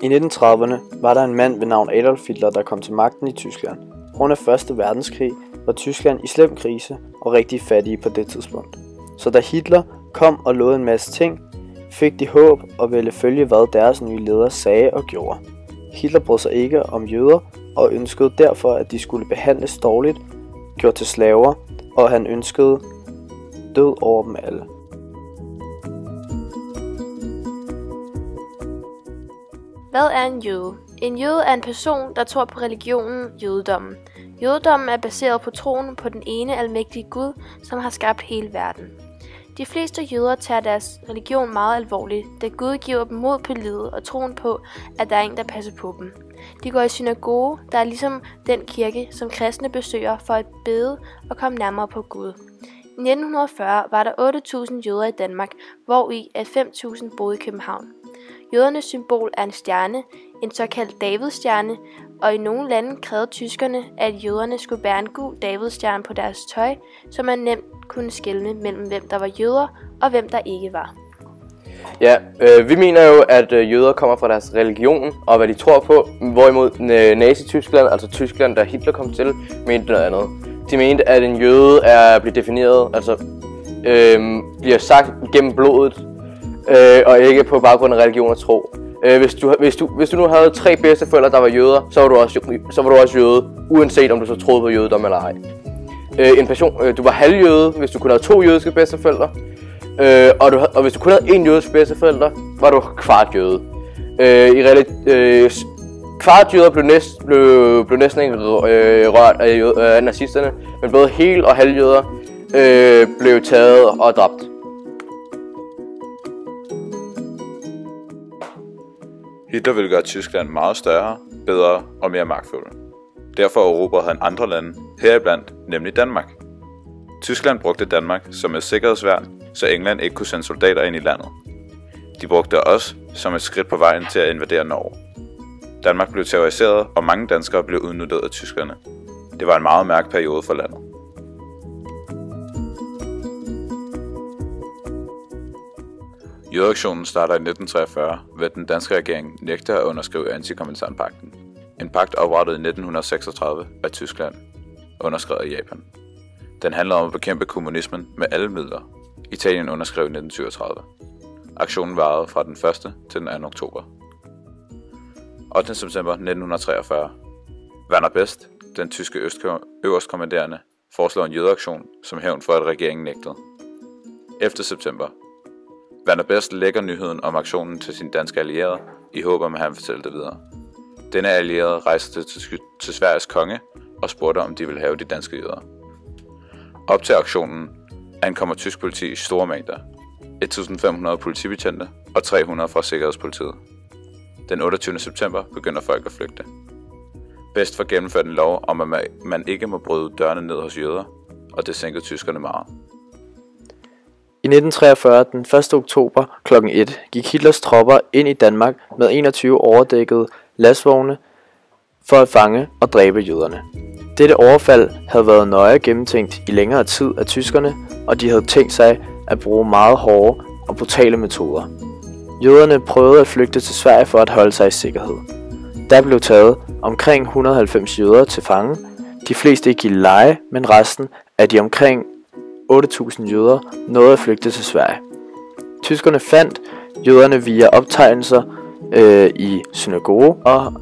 I 1930'erne var der en mand ved navn Adolf Hitler, der kom til magten i Tyskland. På grund af 1. verdenskrig var Tyskland i slem krise og rigtig fattige på det tidspunkt. Så da Hitler kom og lovede en masse ting, fik de håb og ville følge, hvad deres nye ledere sagde og gjorde. Hitler brød sig ikke om jøder og ønskede derfor, at de skulle behandles dårligt, gjort til slaver, og han ønskede død over dem alle. Hvad er en jøde? En jøde er en person, der tror på religionen jødedommen. Jødedommen er baseret på troen på den ene almægtige Gud, som har skabt hele verden. De fleste jøder tager deres religion meget alvorligt, da Gud giver dem mod på livet og troen på, at der er en, der passer på dem. De går i synagoge, der er ligesom den kirke, som kristne besøger for at bede og komme nærmere på Gud. I 1940 var der 8.000 jøder i Danmark, hvori 5.000 boede i København. Jødernes symbol er en stjerne, en såkaldt Davidsstjerne, og i nogle lande krævede tyskerne, at jøderne skulle bære en gul Davidsstjerne på deres tøj, så man nemt kunne skelne mellem hvem der var jøder og hvem der ikke var. Ja, vi mener jo, at jøder kommer fra deres religion og hvad de tror på, hvorimod Nazi-Tyskland, altså Tyskland, da Hitler kom til, mente noget andet. De mente, at en jøde bliver defineret, altså bliver sagt gennem blodet, og ikke på baggrund af religion og tro. Hvis du nu havde 3 bedsteforældre, der var jøder, så var du også jøde, uanset om du så troede på jødedom eller ej. Du var halvjøde, hvis du kun havde 2 jødiske bedsteforældre, og hvis du kun havde 1 jødisk bedsteforældre, var du kvart jøde. Kvart jøder blev næsten ikke rørt af nazisterne, men både hel- og halvjøder blev taget og dræbt. Hitler ville gøre Tyskland meget større, bedre og mere magtfulde. Derfor erobrede han andre lande, heriblandt nemlig Danmark. Tyskland brugte Danmark som et sikkerhedsværn, så England ikke kunne sende soldater ind i landet. De brugte os som et skridt på vejen til at invadere Norge. Danmark blev terroriseret, og mange danskere blev udnyttet af tyskerne. Det var en meget mørk periode for landet. Jødeaktionen starter i 1943, ved at den danske regering nægter at underskrive Antikominternpagten. En pagt oprettet i 1936 af Tyskland, underskrevet af Japan. Den handler om at bekæmpe kommunismen med alle midler. Italien underskrev i 1937. Aktionen varede fra den 1. til den 2. oktober. 8. september 1943. Werner Best, den tyske øverstkommanderende, foreslår en jødeaktion som hævn for, at regeringen nægtede. 11. september. Werner Best lægger nyheden om aktionen til sine danske allierede i håb om, at han fortæller det videre. Denne allierede rejste til Sveriges konge og spurgte, om de ville have de danske jøder. Op til aktionen ankommer tysk politi i store mængder. 1.500 politibetjente og 300 fra Sikkerhedspolitiet. Den 28. september begynder folk at flygte. Best får gennemført en lov om, at man ikke må bryde dørene ned hos jøder, og det sænkede tyskerne meget. I 1943, den 1. oktober kl. 1, gik Hitlers tropper ind i Danmark med 21 overdækkede lastvogne for at fange og dræbe jøderne. Dette overfald havde været nøje gennemtænkt i længere tid af tyskerne, og de havde tænkt sig at bruge meget hårde og brutale metoder. Jøderne prøvede at flygte til Sverige for at holde sig i sikkerhed. Der blev taget omkring 190 jøder til fange. De fleste gik i leje, men resten af de omkring 8.000 jøder nåede at flygte til Sverige. Tyskerne fandt jøderne via optegnelser i synagoge, og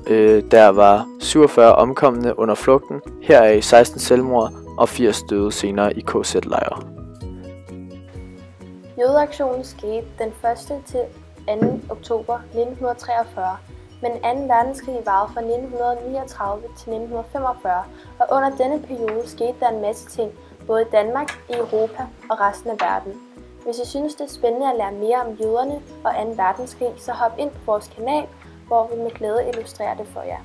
der var 47 omkomne under flugten, heraf 16 selvmord og 80 døde senere i KZ-lejre. Jødeaktionen skete den 1. til 2. oktober 1943, men 2. verdenskrig varede fra 1939 til 1945, og under denne periode skete der en masse ting, både i Danmark, i Europa og resten af verden. Hvis I synes, det er spændende at lære mere om jøderne og 2. verdenskrig, så hop ind på vores kanal, hvor vi med glæde illustrerer det for jer.